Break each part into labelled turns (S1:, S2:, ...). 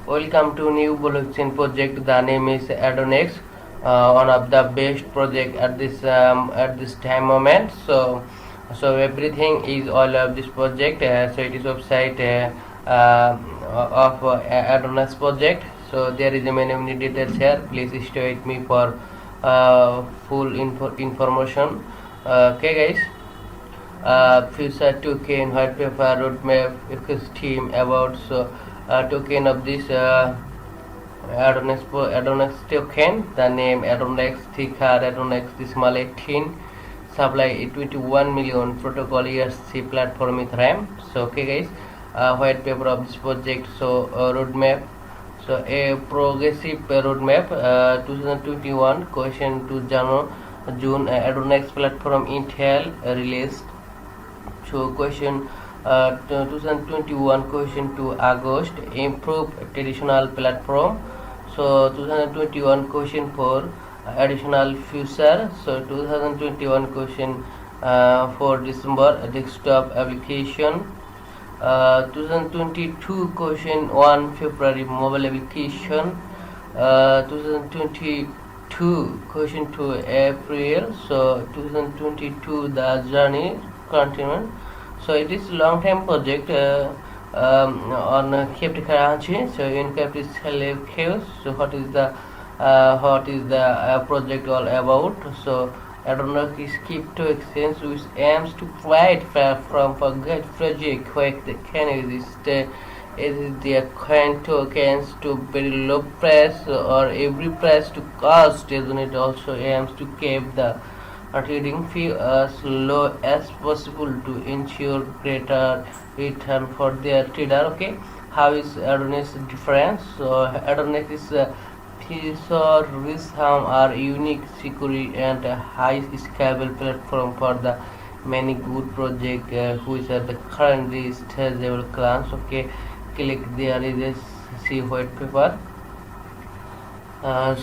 S1: Welcome to new blockchain project. The name is Adonex, one of the best project at this time moment. So everything is all of this project. So it is website of Adonex project. So there is many details here. Please stay with me for full information. Okay, guys. Future token, white paper, roadmap, scheme about token of this Adonex token. The name Adonex, ticker Adonex decimal 18, supply 21 million, protocol ERC platform with RAM. So okay guys, white paper of this project. So roadmap. So a progressive roadmap 2021 question to June Adonex platform Intel released. So question 2021 question to August, improve traditional platform. So 2021 question for additional feature. So 2021 question for December, desktop application. 2022 question 1 February, mobile application. 2022 question to April. So 2022 the journey continent. So it is long time project on Cape Karachi. So in Cape is chaos. So what is the project all about? So Adonex is crypto exchange which aims to provide platform for good project where they can exist. It is their coin tokens to very low price or every price to cost. It also aims to keep the trading fee as low as possible to ensure greater return for their trader. Okay, how is Adonex different? So Adonex is a feature risk harm are unique, secure and high scalable platform for the many good project which are the currently stageable clans. Okay, click there is a see white paper.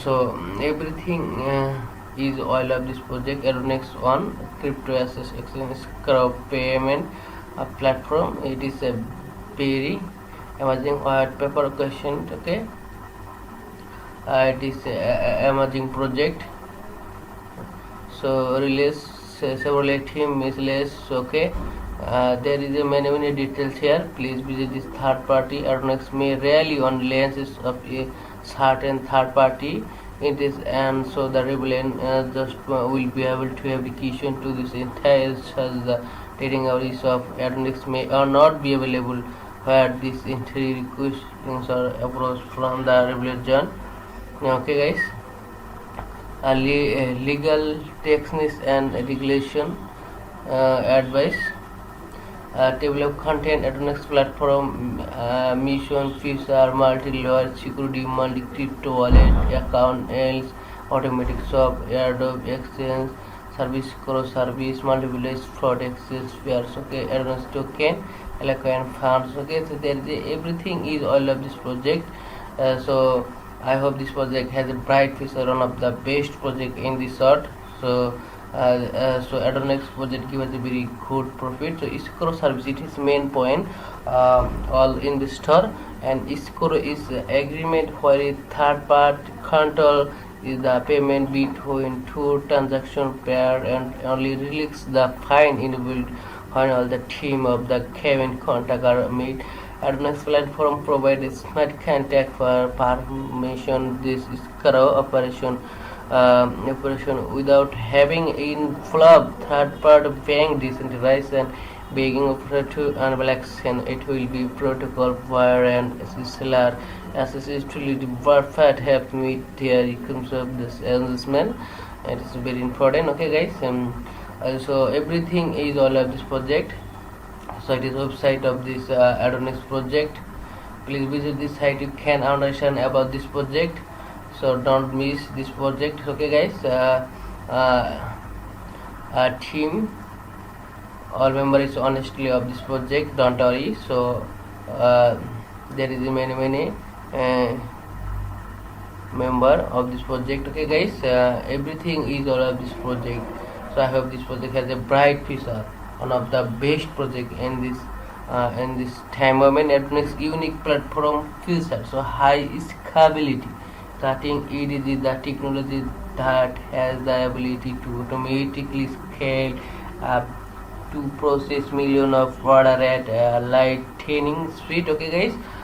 S1: So everything is all of this project. Adonex on crypto assets exchange crowd payment platform. It is a very emerging white paper question. Okay, it is a emerging project. So release several team is less. Okay, there is a many details here. Please visit this third party. Adonex may rely on lenses of a certain third party. It is, and so the rebellion just will be able to application to this entire such the trading hours of Adonex may or not be available where this entry requests are approached from the rebellion. Okay guys, legal techniques and regulation advice. Table of content Adonex platform mission feature multi-layer security, multi-crypto wallet account else automatic swap airdrop exchange service cross service multi-village fraud access pairs. Okay, Adonex token Eloquent funds. Okay, so there is everything is all of this project. So I hope this project has a bright future, one of the best project in this sort. So so Adonex project give us a very good profit. So escrow service, it is main point all in the store, and escrow is agreement where a third party control is the payment between two transaction pair and only release the fine involved when all the team of the Kevin contact are made. Adonex platform provides smart contact for permission this escrow operation without having inflow third-party bank decentralized and begging operator to enable action. It will be protocol wire and seller accessibility perfect help meet their terms of this announcement. It is very important. Okay guys, so everything is all of this project. So it is website of this Adonex project. Please visit this site, you can understand about this project. So don't miss this project. Okay guys, team all members honestly of this project, don't worry. So there is many member of this project. Okay guys, everything is all of this project. So I hope this project has a bright future, one of the best project in this in this time moment Adonics unique platform feature. So high scalability. Cutting edge is the technology that has the ability to automatically scale up to process million of order at lightning speed. Okay guys,